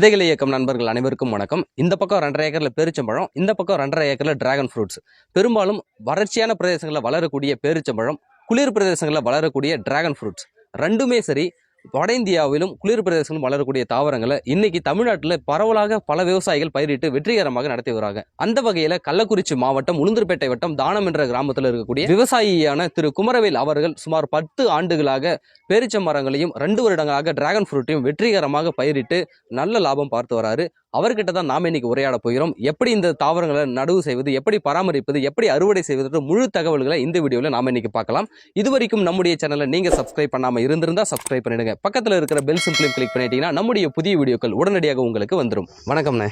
விதைகளை இயக்கம் நண்பர்கள் அனைவருக்கும் வணக்கம். இந்த பக்கம் 2.5 ஏக்கர்ல பேரிச்சம்பழம், இந்த பக்கம் 2.5 ஏக்கர்ல டிராகன் ஃப்ரூட்ஸ். பெரும்பாலும் வறட்சியான பிரதேசங்களில் வளரக்கூடிய பேரிச்சம்பழம், குளிர் பிரதேசங்களில் வளரக்கூடிய டிராகன் ஃப்ரூட்ஸ் ரெண்டுமே சரி. வட இந்தியாவிலும் குளிர் பிரதேசங்களும் வளரக்கூடிய தாவரங்களை இன்னைக்கு தமிழ்நாட்டில் பரவலாக பல விவசாயிகள் பயிரிட்டு வெற்றிகரமாக நடத்தி வராங்க. அந்த வகையில கள்ளக்குறிச்சி மாவட்டம் உளுந்தூர்பேட்டை வட்டம் தானம் என்ற கிராமத்தில் இருக்கக்கூடிய விவசாயியான திரு குமரவேல் அவர்கள் சுமார் 10 ஆண்டுகளாக பேரிச்சம்பழங்களையும் 2 வருடங்களாக டிராகன் ஃப்ரூட்டையும் வெற்றிகரமாக பயிரிட்டு நல்ல லாபம் பார்த்து வராரு. அவர்கிட்ட தான் நாம இன்னைக்கு உரையாட போகிறோம். எப்படி இந்த தாவரங்களை நடவு செய்வது, எப்படி பராமரிப்பது, எப்படி அறுவடை செய்வது முழு தகவல்களை இந்த வீடியோவில் நாம இன்னைக்கு பார்க்கலாம். இதுவரைக்கும் நம்முடைய சேனலை நீங்க சப்ஸ்கிரைப் பண்ணாம இருந்திருந்தா சப்ஸ்கிரைப் பண்ணிடுங்க. பக்கத்தில் இருக்கிற பெல் சிம்பிளையும் கிளிக் பண்ணிட்டீங்கன்னா நம்முடைய புதிய வீடியோக்கள் உடனடியாக உங்களுக்கு வந்துடும். வணக்கம்ண்ணே.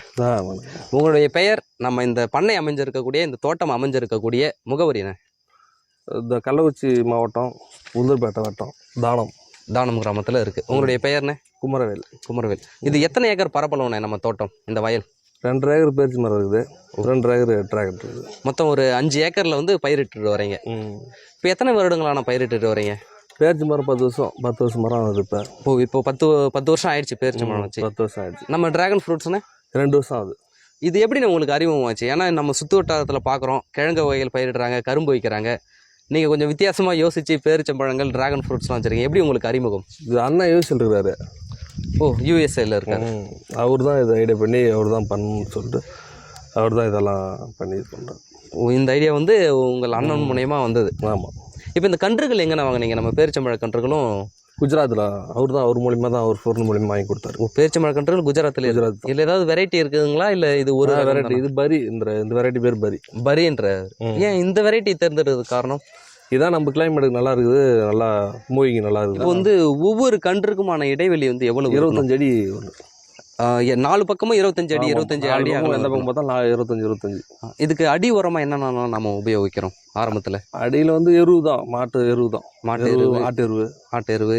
உங்களுடைய பெயர், நம்ம இந்த பண்ணை அமைஞ்சிருக்கக்கூடிய இந்த தோட்டம் அமைஞ்சிருக்கக்கூடிய முகவரிண்ணே? இந்த கள்ளக்குறிச்சி மாவட்டம் உளுந்தூர்பேட்டை வட்டம் தானம் கிராமத்தில் இருக்கு. உங்களுடைய பெயர்ண்ணே? குமரவேல். இது எத்தனை ஏக்கர் பரப்பளவுண்ணே நம்ம தோட்டம்? இந்த வயல் 2.5 ஏக்கர் பேரிச்சி மரம் இருக்குது, 2.5 ஏக்கர் டிராகன் இருக்குது. மொத்தம் ஒரு 5 ஏக்கர்ல வந்து பயிரிட்டு வரீங்க. இப்போ எத்தனை வருடங்களான பயிரிட்டு வரீங்க? பேரிச்சி மரம் 10 வருஷம் மரம் ஆகுது. இப்போ 10 வருஷம் ஆயிடுச்சு பேரிச்சி மரம் வச்சு. 10 வருஷம் ஆயிடுச்சு. நம்ம டிராகன் ஃப்ரூட்ஸ்ண்ணே 2 வருஷம் ஆகுது. இது எப்படி உங்களுக்கு அறிமுகமாச்சு? ஏன்னா நம்ம சுற்று வட்டாரத்தில் பார்க்குறோம், கிழங்கு வகைகள் பயிரிடுறாங்க, கரும்பு வைக்கிறாங்க. நீங்கள் கொஞ்சம் வித்தியாசமாக யோசிச்சு பேரிச்சம்பழங்கள் டிராகன் ஃப்ரூட்ஸ்லாம் வச்சுருக்கீங்க. எப்படி உங்களுக்கு அறிமுகம்? இது அண்ணா யூஎஸ்எல் இருக்கிறாரு. யூஎஸ்ஏல இருக்காரு. அவர் தான் இதை ஐடியா பண்ணி அவர் தான் பண்ணணும்னு சொல்லிட்டு அவர் தான் இதெல்லாம் பண்ணி இது பண்ணுறாரு. இந்த ஐடியா வந்து உங்கள் அண்ணன் மூலயமா வந்தது. ஆமாம். இப்போ இந்த கன்றுகள் எங்கே வாங்கினீங்க? நம்ம பேரிச்சம்பழ கன்றுகளும் குஜராத்தில் அவர் மூலியமாக தான், அவர் பொருள் மூலியமாக வாங்கி கொடுத்தாரு. பேரிச்சம்பழ கன்றுகள் குஜராத். இதில் ஏதாவது வெரைட்டி இருக்குதுங்களா? இல்லை இது ஒரு வெரைட்டி? இது பரி. இந்த வெரைட்டி பேர் பரின்ற. ஏன் இந்த வெரைட்டி தேர்ந்தெடுக்கிறது காரணம்? இதான் நம்ம கிளைமேட்டுக்கு நல்லா இருக்குது, நல்லா மூவிங் நல்லா இருக்குது. இப்போ வந்து ஒவ்வொரு கன்றுக்குமான இடைவெளி வந்து எவ்வளவு? 25 அடி. 4 பக்கமும் 25 அடி. 25 அடி எந்த பக்கம் பார்த்தா 25. இதுக்கு அடி உரமா என்னென்ன நம்ம உபயோகிக்கிறோம் ஆரம்பத்தில்? அடியில் வந்து எருவு தான், மாட்டு எருவு தான். ஆட்டு எருவு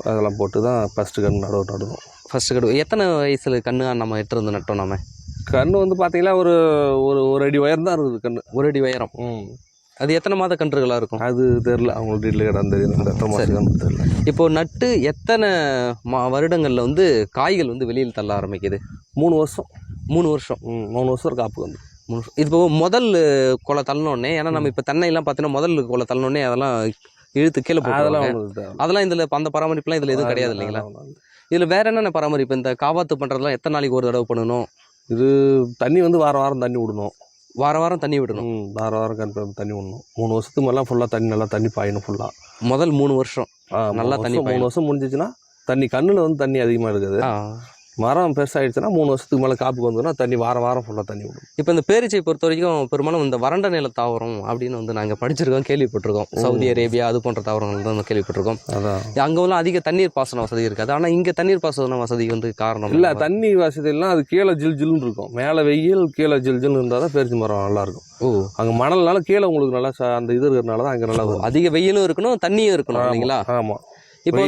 அதெல்லாம் போட்டு தான் ஃபஸ்ட்டு கன்று நடுவோம். ஃபஸ்ட்டு கன்று எத்தனை வயசில் கன்று நம்ம இருந்து நட்டோம்? நம்ம கன்று வந்து பார்த்தீங்கன்னா ஒரு அடி உயரம் தான் இருக்குது கன்று. 1 அடி உயரம். அது எத்தனை மாத கன்றுகளாக இருக்கும்? அது தெரில, அவங்களுக்கு டீட்டில் தெரியல. இப்போ நட்டு எத்தனை வருடங்களில் வந்து காய்கள் வந்து வெளியில் தள்ள ஆரம்பிக்குது? 3 வருஷம். 3 வருஷம். 3 வருஷம் காப்பு வந்து. இப்போ முதல் கொலை தள்ளனோடனே, ஏன்னா நம்ம இப்போ தென்னையெல்லாம் பார்த்தீங்கன்னா முதல் கொலை தள்ளனோடனே அதெல்லாம் இழுத்து கீழே அதெல்லாம் இதில் அந்த பராமரிப்புலாம் இதில் எதுவும் கிடையாது இல்லைங்களா? இதில் வேற என்னென்ன பராமரிப்பு? இந்த காவாத்து பண்ணுறதுலாம் எத்தனை நாளைக்கு ஒரு தடவை பண்ணணும்? இது தண்ணி வந்து வாரம் தண்ணி விடணும். வாரம் தண்ணி விடணும். வாரம் தண்ணி விடணும். 3 வருஷத்துக்கு மேலே ஃபுல்லாக நல்லா தண்ணி பாயணும். ஃபுல்லாக முதல் 3 வருஷம் நல்லா தண்ணி. 3 வருஷம் முடிஞ்சிச்சுன்னா தண்ணி கண்ணில் வந்து தண்ணி அதிகமாக இருக்குது. மரம் பெருசாகிடுச்சுன்னா 3 வருஷத்துக்கு மேலே காப்புக்கு வந்தோன்னா தண்ணி வாரம் ஃபுல்லாக தண்ணி விடும். இப்போ இந்த பேரிச்சை பொறுத்த வரைக்கும் பெரும்பாலும் இந்த வறண்ட நில தாவரம் அப்படின்னு வந்து நாங்கள் படிச்சிருக்கோம், கேள்விப்பட்டிருக்கோம். சவுதி அரேபியா அது போன்ற தாவரங்கள் தான் கேள்விப்பட்டிருக்கோம். அதான் அங்கே அதிக தண்ணீர் பாசன வசதி இருக்காது. ஆனால் இங்கே தண்ணீர் பாசன வசதி வந்து காரணம் இல்லை. தண்ணி வசதிலாம் அது கீழே ஜில்னு இருக்கும். மேலே வெயில், கீழே ஜில்னு இருந்தால் தான் பேரிச்சி மரம் நல்லாயிருக்கும். அங்கே மணல்னால கீழே உங்களுக்கு நல்லா அந்த இது இருக்கிறதுனால தான் அங்கே நல்லா வரும். அதிக வெயிலும் இருக்கணும், தண்ணியும் இருக்கணும் இல்லைங்களா? ஆமாம். இப்போ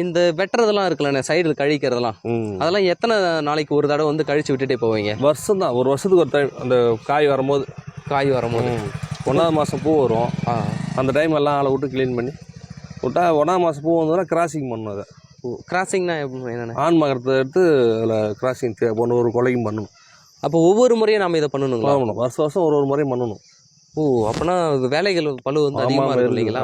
இந்த வெட்டுறதெல்லாம் இருக்குல்ல, சைடில் கழிக்கிறதெல்லாம், அதெல்லாம் எத்தனை நாளைக்கு ஒரு தடவை வந்து கழிச்சு விட்டுட்டே போவீங்க? வருஷம் தான். ஒரு வருஷத்துக்கு ஒரு டைம். அந்த காய் வரும்போது 1ஆவது மாதம் பூ வரும். அந்த டைம் எல்லாம் ஆளை விட்டு க்ளீன் பண்ணி விட்டா 1ஆம் மாதம் பூ வந்ததுன்னா கிராசிங் பண்ணணும். அதை கிராசிங்னா என்னென்ன? ஆண் மகரத்தை எடுத்து அதில் கிராசிங் ஒரு கொலையும் பண்ணணும். அப்போ ஒவ்வொரு முறையும் நம்ம இதை பண்ணணுங்களா? வருஷம் ஒரு முறையும் பண்ணணும். அப்பனா வேலைகள் பளு வந்து அதிகமாக இருக்கும் இல்லைங்களா?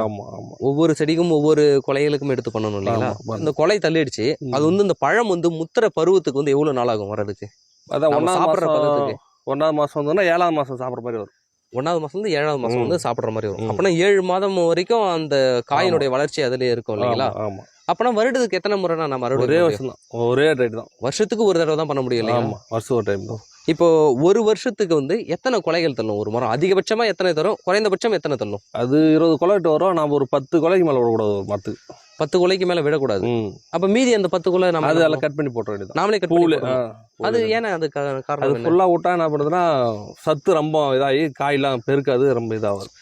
ஒவ்வொரு செடிக்கும் ஒவ்வொரு கொலைகளுக்கும் எடுத்து பண்ணணும் இல்லைங்களா? இந்த கொலை தள்ளிடுச்சு, அது வந்து இந்த பழம் வந்து முத்திர பருவத்துக்கு வந்து எவ்வளவு நாள் ஆகும் வர்றதுக்கு? அதான் 1ஆவது மாதம் வந்தோம்னா 7ஆவது மாதம் சாப்பிட்ற மாதிரி வரும். 1ஆவது மாதம் வந்து 7ஆவது மாதம் வந்து சாப்பிட்ற மாதிரி வரும். அப்பனா 7 மாதம் வரைக்கும் அந்த காயினுடைய வளர்ச்சி அதுலயே இருக்கும் இல்லைங்களா? அப்பனா வருடத்துக்கு எத்தனை முறைனா நம்ம ஒரே வருஷம் தான், ஒரே டைம் தான். வருஷத்துக்கு ஒரு தடவை தான் பண்ண முடியும் இல்லைங்களா? வருஷம் ஒரு டைம் தான். இப்போ ஒரு வருஷத்துக்கு வந்து எத்தனை கொலைகள் தள்ளும் ஒரு மரம்? அதிகபட்சமா எத்தனை தரும், குறைந்தபட்சம் எத்தனை தள்ளும்? அது 20 கொலைட்டு வரும். நம்ம ஒரு 10 கொலைக்கு மேலே விடக்கூடாது. மரத்துக்கு 10 கொலைக்கு மேலே விடக்கூடாது. அப்ப மீதி அந்த 10 கொலை நம்ம அதெல்லாம் கட் பண்ணி போட்ட வேண்டியது. நாமளே கட் பண்ணி. அது ஏன்னா அது காரணம் அது ஃபுல்லாக விட்டா என்ன பண்ணுறதுன்னா சத்து ரொம்ப இதாகி காயெல்லாம் பெருக்காது, ரொம்ப இதாகும்.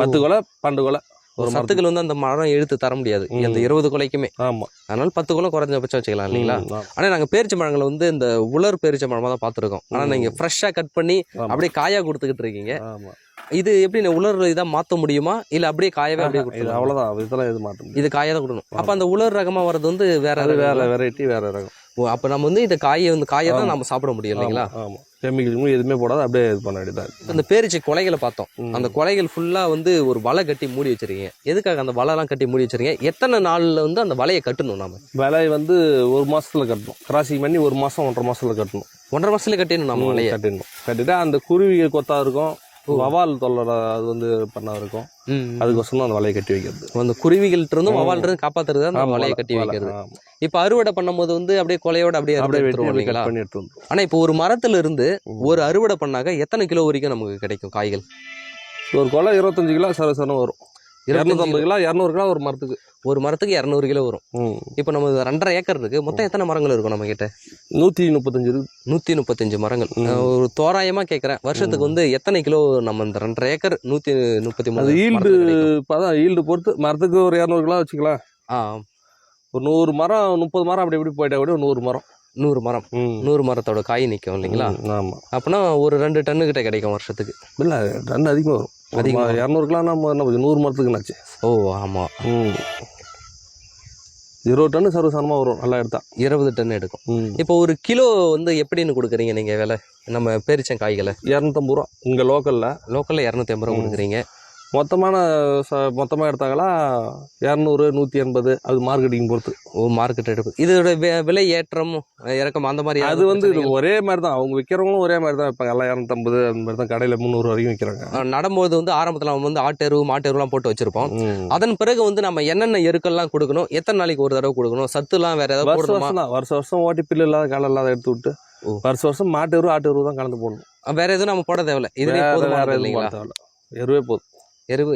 10 கொலை 12 கொலை ஒரு சத்துக்கள் வந்து அந்த மரம் எடுத்து தர முடியாது அந்த 20 கொலைக்குமே. அதனால 10 கொலை குறைஞ்சபட்சம் வச்சுக்கலாம் இல்லைங்களா? ஆனா நாங்க பேரிச்சம்பழங்களை வந்து இந்த உலர் பேரிச்சம்பழமா தான் பார்த்துருக்கோம். ஆனா நீங்க ஃப்ரெஷ்ஷா கட் பண்ணி அப்படியே காயா கொடுத்துக்கிட்டு இருக்கீங்க. இது எப்படி உலர் இதாக மாற்ற முடியுமா, இல்லை அப்படியே காயவே அப்படியே அவ்வளோதான்? இதெல்லாம் எது மாற்ற முடியும். இது காயாக தான் கொடுக்கணும். அப்போ அந்த உலர் ரகமாக வர்றது வந்து வேற வெரைட்டி, வேற ரகம். அப்போ நம்ம வந்து இந்த காயை தான் நம்ம சாப்பிட முடியும் இல்லைங்களா? ஆமாம், கெமிக்கல் எதுவுமே போடாது, அப்படியே இது பண்ண வேண்டியதான். இந்த பேரிச்சை கொலைகளை பார்த்தோம். அந்த கொலைகள் ஃபுல்லாக வந்து ஒரு வலை கட்டி மூடி வச்சிருக்கீங்க. எதுக்காக அந்த வலைலாம் கட்டி மூடி வச்சிருக்கீங்க? எத்தனை நாளில் வந்து அந்த வலையை கட்டணும்? நாம விலை வந்து 1 மாசத்துல கட்டணும். கிராசிங் பண்ணி 1 மாசம் 1.5 மாசத்துல கட்டணும். 1.5 மாசத்துல கட்டிடணும் நம்ம வலையை. கட்டிட்டா அந்த குருவிகள் கொத்தா இருக்கும், வவால் தொல்லற அது வந்து பண்ணா இருக்கும். அதுக்கோசரம் அந்த வலையை கட்டி வைக்கிறது. அந்த குருவிகள்ட்ட இருந்தும் வவால் இருந்து காப்பாத்துறது அந்த வலையை கட்டி வைக்கிறது. இப்ப அறுவடை பண்ணும்போது வந்து அப்படியே கொலையோட அப்படியே பண்ணி எடுத்து. ஆனா இப்போ ஒரு மரத்துல இருந்து ஒரு அறுவடை பண்ணாக்க எத்தனை கிலோ வரைக்கும் நமக்கு கிடைக்கும் காய்கள்? ஒரு கொலை 25 கிலோ சரசரம் வரும். 250 கிலோ 200 கிலோ ஒரு மரத்துக்கு. ஒரு மரத்துக்கு 200 கிலோ வரும். இப்போ நம்ம 2.5 ஏக்கர் இருக்கு. மொத்தம் எத்தனை மரங்கள் இருக்கும் நம்ம கிட்ட? 135 இருக்கு. 135 மரங்கள். ஒரு தோராயமா கேட்கறேன், வருஷத்துக்கு வந்து எத்தனை கிலோ நம்ம இந்த 2.5 ஏக்கர் 133? அது ஈல்டு பொறுத்து மரத்துக்கு ஒரு 200 கிலோ வச்சுக்கலாம். ஒரு 100 மரம் 30 மரம் அப்படி இப்படி போயிட்டா கூட 100 மரம் 100 மரம் 100 மரத்தோட காய் நிற்கும் இல்லைங்களா? ஆமாம். அப்படின்னா ஒரு 2 டன்னு கிட்ட கிடைக்கும் வருஷத்துக்கு. இல்லை, டன் அதிகமாக வரும். அதிகமாக 200 கிலோ நம்ம என்ன 100 மரத்துக்குனாச்சு. ஓ ஆமாம். 20 டன்னு சர்வசாதாரணமாக வரும் நல்லா எடுத்தா. 20 டன் எடுக்கும். இப்போ ஒரு கிலோ வந்து எப்படின்னு கொடுக்குறீங்க நீங்கள் விலை? நம்ம பேரிச்சம் காய்களை 250 ரூபா. இங்கே லோக்கலில் 250 ரூபா கொடுக்குறீங்க. மொத்தமாக எடுத்தாங்களா 200 180, அது மார்க்கெட்டிங் பொறுத்து. ஓ, மார்க்கெட் எடுப்பு. இதோட விலை ஏற்றம் இறக்கம் அந்த மாதிரி? அது வந்து இது ஒரே மாதிரி தான், அவங்க விற்கிறவங்களும் ஒரே மாதிரி தான். இப்போ எல்லாம் 250 அந்த மாதிரி தான், கடையில் 300 வரைக்கும் விற்கிறாங்க. நடும்போது வந்து ஆரம்பத்தில் நம்ம வந்து ஆட்டெருவு மாட்டெருவுலாம் போட்டு வச்சிருப்போம். அதன் பிறகு வந்து நம்ம என்னென்ன எருக்கெல்லாம் கொடுக்கணும், எத்தனை நாளைக்கு ஒரு தடவை கொடுக்கணும், சத்துலாம் வேற ஏதாவது வருஷம் ஓட்டி பில்லு இல்லாத காலம் இல்லாத எடுத்து விட்டு வருஷம் மாட்டெருவு ஆட்டெருவு தான் கலந்து போடணும். வேற எதுவும் நம்ம போட தேவையில்லை, இதுவே போதும். எருவே போதும்,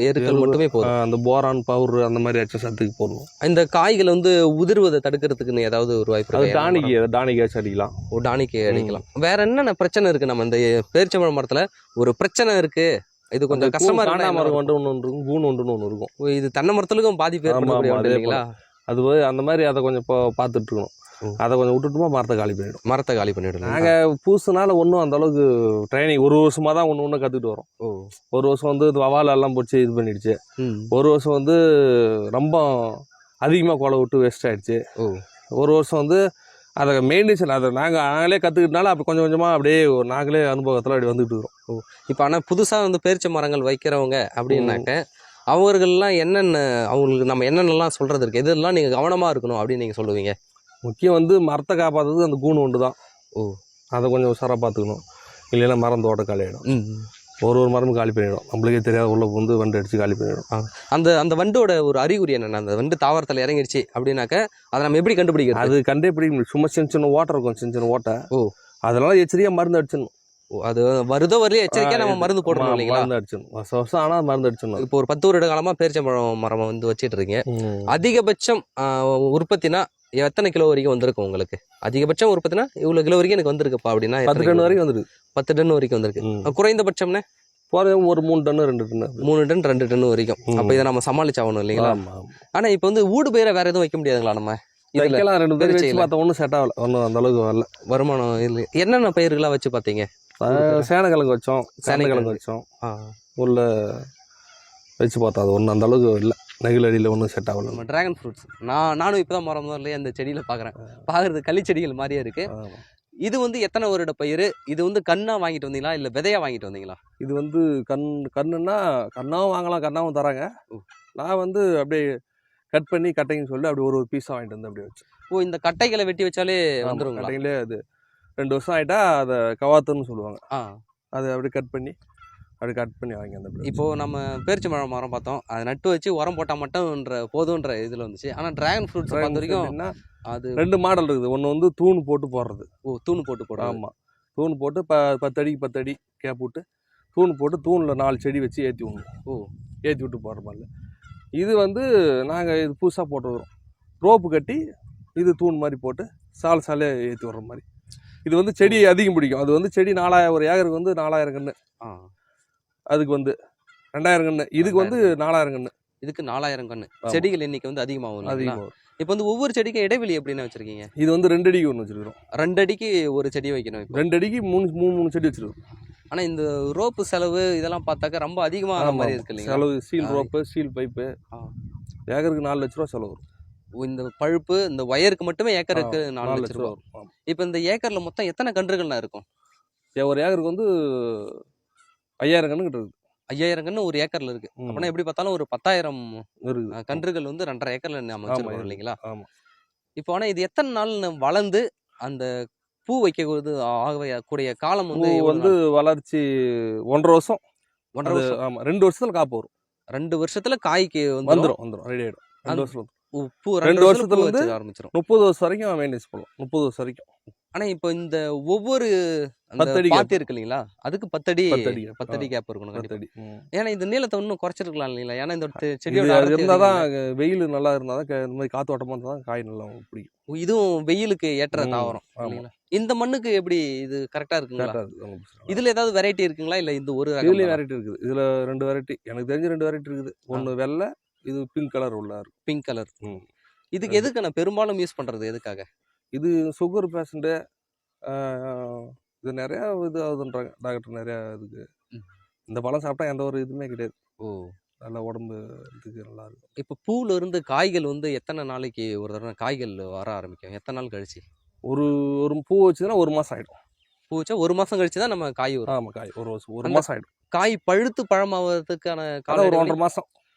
எருக்கள் மட்டுமே போதும். அந்த போரான் பவுர் அந்த மாதிரி சத்துக்கு போடணும். இந்த காய்களை வந்து உதிர்வதை தடுக்கிறதுக்குன்னு ஏதாவது ஒரு வாய்ப்பு? டானிக் அடிக்கலாம். டானிக் அடிக்கலாம். வேற என்னென்ன பிரச்சனை இருக்கு? நம்ம இந்த பேரிச்சம்பழம் மரத்துல ஒரு பிரச்சனை இருக்கு, இது கொஞ்சம் கஷ்டமா இருக்கு. மரம் ஒன்று இருக்கும், கூண் ஒன்று இருக்கும். இது தென்னை மரத்துலக்கும் பாதிப்பு இல்லைங்களா? அது அந்த மாதிரி அதை கொஞ்சம் பார்த்துட்டு இருக்கணும். அதை கொஞ்சம் விட்டுட்டுமா மரத்தை காலி பண்ணிவிடும். நாங்கள் பூசுனால ஒன்றும் அந்த அளவுக்கு ட்ரைனிங் 1 வருஷமா தான் ஒன்று கற்றுக்கிட்டு வரோம். 1 வருஷம் வந்து வவால் எல்லாம் போச்சு, இது பண்ணிடுச்சு. 1 வருஷம் வந்து ரொம்ப அதிகமாக கொலை விட்டு வேஸ்ட் ஆயிடுச்சு. 1 வருஷம் வந்து அதை மெயின்டேஷன் அதை நாங்களே கற்றுக்கிட்டனால அப்போ கொஞ்சம் கொஞ்சமாக அப்படியே நாங்களே அனுபவத்தில் அப்படி வந்துட்டு இருக்கிறோம். இப்போ ஆனால் புதுசாக வந்து பேரிச்ச மரங்கள் வைக்கிறவங்க அப்படின்னாக்க அவர்கள்லாம் என்னென்ன, அவங்களுக்கு நம்ம என்னென்னலாம் சொல்கிறது இருக்குது, எதெல்லாம் நீங்கள் கவனமாக இருக்கணும் அப்படின்னு நீங்கள் சொல்லுவீங்க? முக்கியம் வந்து மரத்தை காப்பாற்றுறது அந்த கூண் ஒன்று தான். அதை கொஞ்சம் உஷாராக பார்த்துக்கணும். இல்லைன்னா மரம் தோட்ட காலி ஆகிடும். ஒரு மரமும் காலி பண்ணிடும். நம்மளுக்கே தெரியாத உள்ள வந்து வண்டு அடித்து காலி பண்ணிடும். அந்த வண்டோட ஒரு அறிகுறி என்னென்ன? அந்த வண்டு தாவரத்தில் இறங்கிடுச்சு அப்படின்னாக்க அதை நம்ம எப்படி கண்டுபிடிக்கிறது? அது கண்டுபிடிக்க முடியும். சும்மா சின்ன ஓட்டை இருக்கும், சின்ன ஓட்டை. அதெல்லாம் எச்சரிக்கையாக மருந்து அடிச்சிடணும். அது வருதோ வரலையே எச்சரிக்கையாக நம்ம மருந்து போடணும் இல்லைங்களா? மருந்து அடிச்சிடணும். வருஷம் ஆனால் மருந்து அடிச்சிடணும். இப்போ ஒரு 10 வருட காலமாக பேரிச்சம்பழம் மரம் வந்து வச்சுட்டு இருக்கீங்க. அதிகபட்சம் உற்பத்தினா எத்தனை கிலோ வரைக்கும் வந்திருக்கும் உங்களுக்கு? அதிகபட்சம் உற்பத்தினா இவ்வளோ கிலோ வரைக்கும் எனக்கு வந்திருக்குப்பா அப்படின்னா 10 டன் வரைக்கும் வந்துருக்கு. 10 டன் வரைக்கும் வந்திருக்கு. குறைந்தபட்சம்னே ஒரு 3 டன் 2 டன் 3 டன் 2 டன் வரைக்கும். அப்போ இதை நம்ம சமாளிச்சாகணும் இல்லைங்களா? ஆனால் இப்போ வந்து ஊடு பயிரை வேற எதுவும் வைக்க முடியாதுங்களா? நம்ம இதெல்லாம் 2 பேர் வச்சு பார்த்தா ஒன்றும் செட் ஆகல, ஒன்றும் அந்த அளவுக்கு வரல. வருமானம் இல்லை. என்னென்ன பயிர்களாக வச்சு பார்த்தீங்க? சேனக்கிழங்கு வச்சோம், சேனக்கிழங்கு வச்சோம், உள்ள வச்சு பார்த்தா அது ஒன்றும் அந்த அளவுக்கு இல்லை. நெகிழ் அடியில் ஒன்றும் செட் ஆகல. நம்ம ட்ராகன் ஃப்ரூட்ஸ் நானும் இப்போ தான் மரம் இல்லையா அந்த செடியில் பார்க்குறது களிச்செடிகள் மாதிரியே இருக்குது. இது வந்து எத்தனை வருட பயிர்? இது வந்து கண்ணா வாங்கிட்டு வந்தீங்களா இல்லை விதையா வாங்கிட்டு வந்தீங்களா? இது வந்து கண்ணுன்னா கண்ணாவும் வாங்கலாம், கண்ணாவும் தராங்க. நான் வந்து அப்படியே கட் பண்ணி கட்டைங்கன்னு சொல்லி அப்படி ஒரு பீஸாக வாங்கிட்டு வந்து அப்படியே வச்சு. இந்த கட்டைகளை வெட்டி வச்சாலே வந்துடும்? கட்டைங்களே அது 2 வருஷம் ஆகிட்டா அதை கவாத்துன்னு சொல்லுவாங்க. அதை அப்படி கட் பண்ணி வாங்கி அந்த. இப்போது நம்ம பேரிச்சம்பழம் மரம் பார்த்தோம், அதை நட்டு வச்சு உரம் போட்டால் மட்டும் போதுன்ற இதில் வந்துச்சு. ஆனால் ட்ராகன் ஃப்ரூட்ஸ் பார்த்த வரைக்கும் அது 2 மாடல் இருக்குது. ஒன்று வந்து தூண் போட்டு போடுறது. தூண் போட்டு போடுறது. ஆமாம், தூண் போட்டு 10 அடிக்கு 10 அடி கேப் விட்டு தூண் போட்டு தூணில் 4 செடி வச்சு ஏற்றி விடணும். ஏற்றி விட்டு போடுற மாதிரி. இது வந்து நாங்கள் இது புதுசாக போட்டு வரோம். ரோப்பு கட்டி இது தூண் மாதிரி போட்டு சாலே ஏற்றி விடுற மாதிரி. இது வந்து செடி அதிகம் பிடிக்கும். அது வந்து செடி 4000 ஒரு ஏக்கருக்கு வந்து 4000 கன்று. அதுக்கு வந்து 2000 கன்று. இதுக்கு வந்து 4000 கன்று. இதுக்கு 4000 கன்று. செடிகள் எண்ணிக்கை வந்து அதிகமாகும். இப்போ வந்து ஒவ்வொரு செடிக்கும் இடைவெளி எப்படின்னு வச்சிருக்கீங்க? இது வந்து 2 அடிக்கு ஒன்று வச்சிருக்கிறோம். 2 அடிக்கு ஒரு செடி வைக்கணும். 2 அடிக்கு 3 செடி வச்சிருக்கோம். ஆனால் இந்த ரோப்பு செலவு இதெல்லாம் பார்த்தாக்க ரொம்ப அதிகமாக மாதிரி இருக்கு இல்லைங்க? செலவு சீல் ரோப்பு, சீல் பைப்பு ஏக்கருக்கு 4 லட்ச ரூபா செலவு வரும். இந்த பழுப்பு இந்த ஒயருக்கு மட்டுமே ஏக்கருக்கு 4 4 லட்சம் லட்சம் ரூபாய். வரும். ஆமா. இப்போ இந்த ஏக்கர்ல மொத்தம் எத்தனை கன்றுகள்லாம் இருக்கும்? ஒரு ஏக்கருக்கு வந்து 5000 கன்றுக்கிட்ட இருக்குது. 5000 கன்று ஒரு ஏக்கர்ல இருக்கு. ம். அப்பனா எப்படி பார்த்தாலும் ஒரு 10,000 இருக்குது. கன்றுகள் வந்து 2.5 ஏக்கர்ல நம்ம ஆமா வச்சிருக்கோம் இருக்குது. இல்லைங்களா? ஆமா. இப்போ ஆனா இது எத்தனை நாள் வளர்ந்து அந்த பூ வைக்கக்கூட ஆகக்கூடிய காலம் பூ வந்து எவ்வளவு வந்து நாள்? வளர்ச்சி 1.5 வருஷம். 1.5 வருஷம். ஆமா 2 வருஷத்துல காப்பு வரும். 2 வருஷத்துல காய்க்கு வந்துரும் ரெடி ஆயிடும். 2 அந்த வருஷத்துல பூ 2 2 வருஷத்துல வருஷத்துல பூ இருந்து வச்சுக்க ஆரம்பிச்சிடும். 30 வருஷம் வரைக்கும் மெயின்டெனன்ஸ் பண்ணலாம். 30 வருஷம் வரைக்கும். ஆனா இப்போ இந்த ஒவ்வொரு அந்த 10 அடி பாத்தி gap. இருக்கு இல்லைங்களா? அதுக்கு 10 அடி 10 அடி gap. 10 அடி கேப் இருக்கணும் 10 கண்டிப்பா. அடி. ஏன்னா இந்த நீளத்தை இன்னும் குறைச்சிருக்கலாம் இல்லைங்களா? ஏன்னா இந்த இது செடியோட அது அடர்த்தி இருந்தா தான் அதிகம். வெயில் நல்லா இருந்தா தான் இந்த மாதிரி காத்தோட்டமா இருந்தா தான் காய் நல்லா பிடிக்கும். இதுவும் வெயிலுக்கு ஏற்ற ம். தாவரம் ஆமா. இல்லைங்களா? இந்த மண்ணுக்கு எப்படி இது கரெக்டா இருக்குங்களா? கரெக்டா இருக்கு. ஒண்ணும் பிரச்சனை இல்ல. இதுல ஏதாவது வெரைட்டி இருக்குங்களா? இல்ல இந்த ஒரு ரகம் இதுலயும் தானா? வெரைட்டி இருக்குது. இதுல 2 வெரைட்டி எனக்கு தெரிஞ்சு 2 வெரைட்டி இருக்குது. ஒன்னு வெள்ளை, இது பிங்க் கலர் உள்ள இருக்கு. Pink colour. ம். இதுக்கு எதுக்கு நான் பெரும்பாலும் யூஸ் பண்றது எதுக்காக? இது சுகர் பேஷண்ட் இது நிறைய இது ஆகுதுன்றாங்க டாக்டர் நிறைய இதுக்கு. ம். இந்த பழம் சாப்பிட்டா எந்த ஒரு இதுவுமே கிடையாது. ஓ. நல்ல உடம்பு இதுக்கு நல்லா இருக்கும். இப்போ பூல இருந்து காய்கள் வந்து எத்தனை நாளைக்கு ஒரு தடவை காய்கள் வர ஆரம்பிக்கும்? எத்தனை நாள் கழிச்சு? ஒரு ஒரு பூ வச்சுன்னா 1 மாசம் ஆயிடும். பூ வச்சா 1 மாசம் கழிச்சு தான் நம்ம காய் வரும். ஆமா காய் 1 வருஷம் 1 அந்த மாசம் ஆயிடும். காய் பழுத்து பழமாவதுக்கான கால அதான் ஒரு இடைவெளி 1.5 மாசம்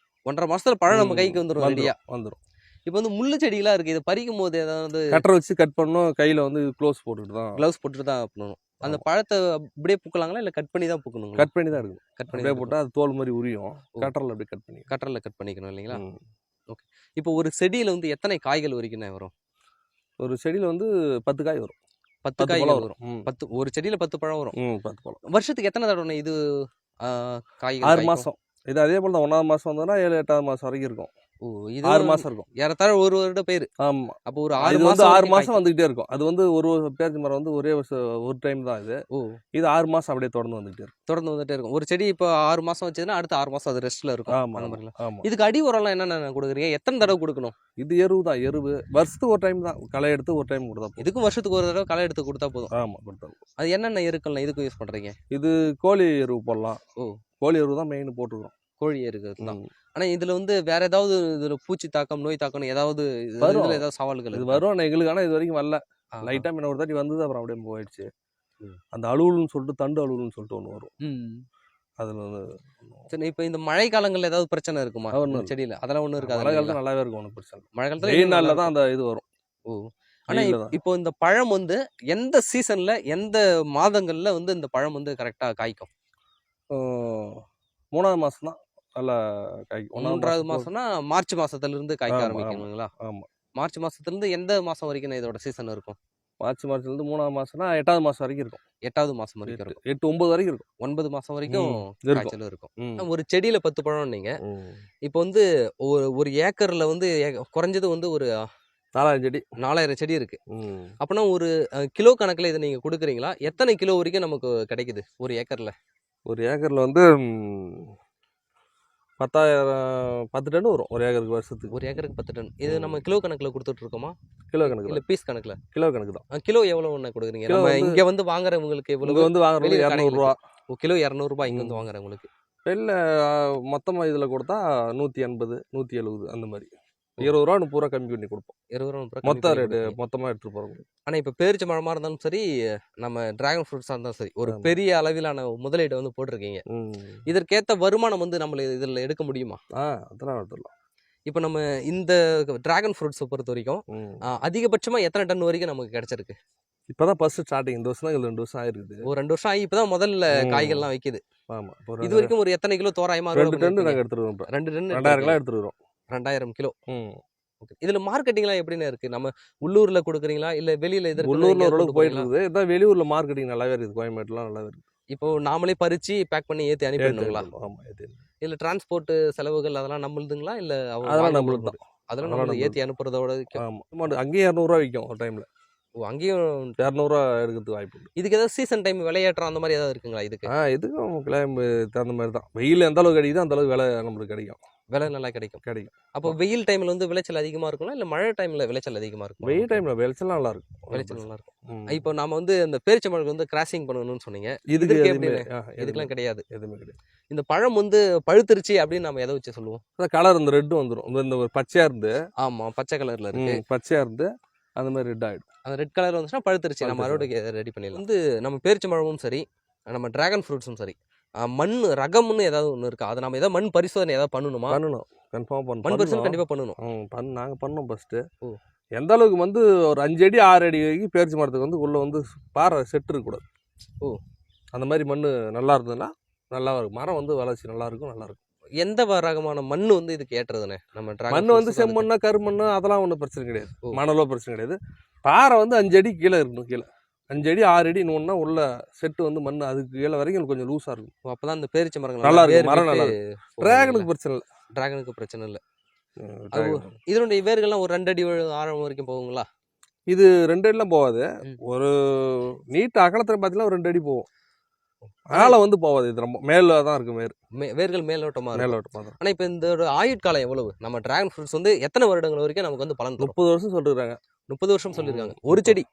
1.5 மாசத்துல பழம் நம்ம கைக்கு வந்துரும் ரெடியா. வந்துரும். இப்போ வந்து முள்ளு செடிகளா இருக்கு. இதை பறிக்கும் போது ஏதாவது கட்டரை வச்சு கட் பண்ணணும். கையில வந்து க்ளோஸ் போட்டுட்டு தான் கிளவுஸ் போட்டுட்டு தான் பண்ணணும். அந்த பழத்தை அப்படியே பூக்கலாங்களா இல்ல கட் பண்ணி தான் பூக்கணுங்களா? கட் பண்ணி தான் இருக்கும். கட் பண்ணி அப்படியே தான் போட்டா அது தோல் மாதிரி உரியும். ஓ. கட்டரில் அப்படியே கட் பண்ணி. கட்டர்ல கட் பண்ணிக்கணும் இல்லைங்களா? ம். ஓகே. இப்போ ஒரு செடியில வந்து எத்தனை காய்கள் வரைக்கும் வரும்? ஒரு செடியில வந்து 10 காய் வரும். 10 10 காய்கள் பழம் வரும். வரும். 10 ஒரு செடியில 10 பழம் வரும். 10 பழம். வருஷத்துக்கு எத்தனை தடவை இது காய்கள் 6 காய்க்கும்? மாசம். இது அதே போல தான் 1ஆவது மாசம் வந்ததுன்னா 7 8ஆவது மாசம் வரைக்கும் இருக்கும். ஓ. 6 இது மாசம் இருக்கும். ஏறத்தாழ ஒரு வருட பயிர். ஆமா. அப்போ ஒரு இது 6 வந்து மாசம் 6 வரைக்கும் மாசம் காய்க்கும். வந்துகிட்டே இருக்கும். அது வந்து ஒரு பேரிச்ச மரம் வந்து ஒரே வருஷம் ஒரு டைம் தான் இது. ஓ. இது 6 மாசம் அப்படியே தொடர்ந்து வந்துகிட்டே இருக்கும். தொடர்ந்து வந்துட்டே இருக்கும். ஒரு செடி இப்போ 6 மாசம் வச்சதுன்னா அடுத்த 6 மாசம் அது ரெஸ்ட்ல இருக்கும். ஆமா அந்த ஆமா மாதிரிலாம். ஆமா. இதுக்கு அடி உரம்லாம் என்னென்ன கொடுக்குறீங்க? எத்தனை தடவை கொடுக்கணும்? இது எருவு தான். எருவு வருஷத்துக்கு ஒரு டைம் தான். களை எடுத்து ஒரு டைம் கொடுத்தா போதும். இதுக்கும் வருஷத்துக்கு ஒரு தடவை களை எடுத்து கொடுத்தா போதும். ஆமா கொடுத்தா போதும். அது என்னென்ன எருக்கள்லாம் இதுக்கு யூஸ் பண்றீங்க? இது கோழி எருவு போடலாம். ஓ. கோழி எருவு தான் மெயின் போட்டுக்கிறோம். கோழி எருக்கு தான். ம். ஆனா இதுல வந்து வேற ஏதாவது இதுல பூச்சி தாக்கம், நோய் தாக்கம் ஏதாவது வரும். இதுல ஏதாவது சவால்கள் இது இருக்கா? வரும் எங்களுக்கு. ஆனால் இது வரைக்கும் வரல. ஆஹா. லைட்டாக முன்ன ஒரு தாட்டி வந்தது அப்புறம் அப்படியே போயிடுச்சு. ம். அந்த அலுவல்னு சொல்லிட்டு தண்டு அலுவல்னு சொல்லிட்டு ஒன்று வரும். ம். அதில் வந்து சரி, இப்போ இந்த மழை காலங்கள்ல ஏதாவது பிரச்சனை இருக்குமா ஒன்றும் இந்த செடியில? அதெல்லாம் ஒண்ணும் இருக்காது மழை இல்லைங்களா? காலத்தில் நல்லாவே இருக்கும். ஒன்றும் பிரச்சனை இல்லை. மழை காலத்துல வெயில் இன்னும் நல்லா நாளில் தான் இருக்கும். அந்த இது வரும். ஓ. ஆனா வெயில்ல தான். இப்போ இந்த பழம் வந்து எந்த சீசன்ல எந்த மாதங்கள்ல வந்து இந்த பழம் வந்து கரெக்டா காய்க்கும்? 3ஆவது மாதம் தான் நல்லா காய்க்கும். 3வது மாசம்னா மார்ச் மாசத்துல இருந்து காய்க்க ஆமா, ஆரம்பிக்குங்களா? ஆமாம். மார்ச் மாசத்துல இருந்து எந்த மாசம் வரைக்கும் இதோட சீசன் இருக்கும்? மார்ச்லேருந்து 3ஆவது மாதம்னா 8ஆவது மாதம் வரைக்கும் இருக்கும். 8வது மாசம் வரைக்கும் இருக்கும். 8 9 வரைக்கும் இருக்கும். 9 மாசம் வரைக்கும் இருக்கும். காய்ச்சல் இருக்கும். ம். ஒரு செடியில 10 பழம் நீங்க ம். இப்போ வந்து ஒரு ஏக்கர்ல வந்து குறைஞ்சது வந்து ஒரு 4000 செடி. 4000 செடி இருக்கு. ம். அப்பனா ஒரு கிலோ கணக்குல இதை நீங்க கொடுக்குறீங்களா? எத்தனை கிலோ வரைக்கும் நமக்கு கிடைக்குது ஒரு ஏக்கர்ல? ஒரு ஏக்கரில் வந்து 10,000 10 டன் வரும் ஒரு ஏக்கருக்கு வருஷத்துக்கு. ஒரு ஏக்கருக்கு 10 டன். இது நம்ம கிலோ கணக்குல கொடுத்துட்டு இருக்கோமா? கிலோ கணக்கு இல்ல தான். பீஸ் கணக்குல? கிலோ கணக்கு தான். கிலோ எவ்வளவு ஒண்ணு கொடுக்குறீங்க? கிலோ நம்ம வந்து இங்க வந்து வாங்குறவங்களுக்கு இங்கே எவ்வளவு? வந்து வாங்குறது வெளியில 200 ரூபா. கடைகளுக்கு கிலோ 200 ரூபாய் இங்க வந்து வாங்குறவங்களுக்கு. வெளில மொத்தமாக இதில் கொடுத்தா 180 170 அந்த மாதிரி. 20 ரூபா 30 ரூபா கம்மி பண்ணி கொடுப்போம். 20 ரூபா கம்மி மொத்த பண்ணி ரேட்டு கொடுக்குறீங்க. மொத்தமாக எடுத்துகிட்டு போகிறோம். ஆனா இப்ப பேரிச்ச பழமா இருந்தாலும் சரி, நம்ம டிராகன் ஃப்ரூட்ஸா இருந்தாலும் சரி, ஒரு ஆமா. பெரிய அளவிலான முதலீடு வந்து போட்டிருக்கீங்க. ம். இதற்கேத்த வருமானம் வந்து நம்மள இதுல எடுக்க முடியுமா? அதெல்லாம் எடுத்துடலாம். இப்போ நம்ம இந்த டிராகன் ஃப்ரூட்ஸை பொறுத்த வரைக்கும் அதிகபட்சமா எத்தனை டன் வரைக்கும் நமக்கு கிடைச்சிருக்கு? இப்போ தான் ஃபர்ஸ்ட் ஸ்டார்டிங். இந்த வருஷம் தான் 2 வருஷம் ஆயிருக்குது. ஒரு 2 வருஷம் ஆகி இப்பதான் முதல்ல காய்கள்லாம் வைக்குது. ஆமாம். இப்போ இது வரைக்கும் ஒரு எத்தனை கிலோ தோராயமா 2 டன் நாங்கள் எடுத்துருவோம். இப்போ 2 டன் 2000 கிலோ எடுத்துருவோம். 2000 கிலோ. ம். ஓகே. இதுல மார்க்கெட்டிங்லாம் எப்படின்னு இருக்கு? நம்ம உள்ளூர்ல கொடுக்குறீங்களா இல்ல வெளியில இதற்கு உள்ளூரில் ஓரளவுக்கு போயிட்டு இருக்குது. இதான் வெளியூரில் மார்க்கெட்டிங் நல்லாவே இருக்குது. கோயம்பேட்டுலாம் நல்லாவே இருக்குது. இப்போ நாமளே பறிச்சு பேக் பண்ணி ஏத்தி அனுப்பிடணுங்களா? ஆமாம் ஏற்றி. இல்ல டிரான்ஸ்போர்ட் செலவுகள் அதெல்லாம் நம்மளுதுங்களா இல்ல அதெல்லாம் நம்மளுக்கு தான். அதெல்லாம் அதெல்லாம் நம்ம ஏத்தி அனுப்புறதோட ஆமாம். அங்கேயும் 200 விற்கும் ஒரு டைமில். அங்கேயும் 200 எடுக்கிறதுக்கு வாய்ப்பு உண்டு. இதுக்கு ஏதாவது சீசன் டைம் விலையேற்றம் அந்த மாதிரி ஏதாவது இருக்குங்களா இதுக்கு? இதுக்கும் கிளைம்பு தகுந்த மாதிரி தான். வெயில் எந்த அளவுக்கு கிடைக்குதோ அந்த அளவுக்கு விலை நம்மளுக்கு கிடைக்கும். விலை நல்லா கிடைக்கும். அப்போ வெயில் டைம்ல வந்து விளைச்சல் அதிகமா இருக்குங்களா இல்ல மழை டைம்ல விளைச்சல் அதிகமா இருக்கும்? வெயில் டைமில் விளைச்சல் நல்லா இருக்கும். விளைச்சல் நல்லா இருக்கும். இப்போ நாம வந்து அந்த பேரிச்சம்பழம் வந்து கிராசிங் பண்ணணும்னு சொன்னீங்க. இதுக்கு எப்படி? இதுக்கெல்லாம் கிடையாது. எதுவுமே கிடையாது. இந்த பழம் வந்து பழுத்துருச்சு அப்படின்னு நம்ம எதை வச்சு சொல்லுவோம்? அதான் கலர் இந்த ரெட்டு வந்துடும். இந்த ஒரு பச்சையா இருந்து ஆமா, பச்சை கலர்ல இருக்கு. பச்சையா இருந்து அந்த மாதிரி ரெட் ஆயிடும். அந்த ரெட் கலர் வந்துச்சுன்னா பழுத்துருச்சு, நம்ம அறுவடைக்கு ரெடி பண்ணிடலாம். வந்து நம்ம பேரிச்சம்பழமும் சரி, நம்ம டிராகன் ஃப்ரூட்ஸும் சரி, மண் ரகம்னு ஏதாவது ஒன்று இருக்கா? அதை நம்ம ஏதாவது மண் பரிசோதனை ஏதாவது பண்ணணுமா? பண்ணணும், கன்ஃபார்ம் மண் பண்ணணும். பரிசோதனை கண்டிப்பா பண்ணணும். நாங்கள் பண்ணோம் ஃபர்ஸ்ட்டு. ஓ. எந்த அளவுக்கு வந்து ஒரு 5 அடி 6 அடி வரைக்கும் பேரிச்ச மரத்துக்கு வந்து உள்ள வந்து பாறை செட்டு இருக்கக்கூடாது. ஓ. அந்த மாதிரி மண் நல்லா இருந்ததுன்னா நல்லா இருக்கும். மரம் வந்து வளர்ச்சி நல்லா இருக்கும், நல்லா இருக்கும். எந்த ரகமான மண் வந்து இதுக்கு ஏற்றதுனே? நம்ம மண் வந்து செம்மண்ணா கருமண்ணா அதெல்லாம் ஒன்றும் பிரச்சனை கிடையாது. ஓ. மணலோ பிரச்சனை கிடையாது. பாறை வந்து 5 அடி கீழே இருக்கணும். கீழே 5 அடி 6 அடி இன்னொன்னா உள்ள செட்டு வந்து மண் அதுக்கு கீழே வரைக்கும் கொஞ்சம் லூஸாக இருக்கும். அப்பதான் இந்த பேரிச்ச மரங்கள் நல்லா இருக்கும், மரம் நல்லா இருக்கும். டிராகனுக்கு பிரச்சனை இல்லை. டிராகனுக்கு பிரச்சனை இல்லை. இதனுடைய வேர்கள்லாம் ஒரு 2 அடி ஆழம் வரைக்கும் போகுங்களா? இது 2 அடிலாம் போகாது. ஒரு நீட் அகலத்தில் பார்த்தீங்கன்னா ஒரு 2 அடி போகும். ஆழம் வந்து போகாது. இது ரொம்ப மேல தான் இருக்கும். வேர்கள் மேலோட்டமா மேலோட்டமாக தான். ஆனா இப்போ இந்த ஆயுட்காலம் எவ்வளவு? நம்ம டிராகன் ஃப்ரூட்ஸ் வந்து எத்தனை வருடங்கள் வரைக்கும் நமக்கு வந்து பலன் தரும்? 30 வருஷம் சொல்லிருக்காங்க. 30 வருஷம் சொல்லியிருக்காங்க ஒரு செடி.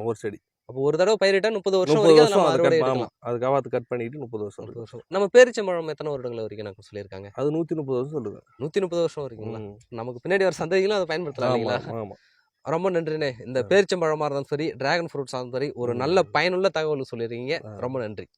ஒரு செடி. அப்போ ஒரு தடவை பயிரிட்டா 30 வருஷம் வரைக்கும் நம்ம அறுவடை எடுக்கலாம். அதுக்காக அது கட் பண்ணிட்டு 30 வருஷம். 30 வருஷம். நம்ம பேரிச்சம்பழம் எத்தனை வருடங்கள் வரைக்கும் எனக்கு சொல்லியிருக்காங்க? அது 130 வருஷம் சொல்லுங்க. 130 வருஷம் வரைக்குங்களா? நமக்கு பின்னாடி வர சந்ததிகளும் அதை பயன்படுத்தலாம் இல்லைங்களா? ஆமா. ரொம்ப நன்றிண்ணே. இந்த பேரிச்சம்பழமா இருந்தாலும் சரி, டிராகன் ஃப்ரூட்ஸா இருந்தாலும் சரி, ஒரு நல்ல பயனுள்ள தகவல் சொல்லியிருக்கீங்க. ரொம்ப நன்றி.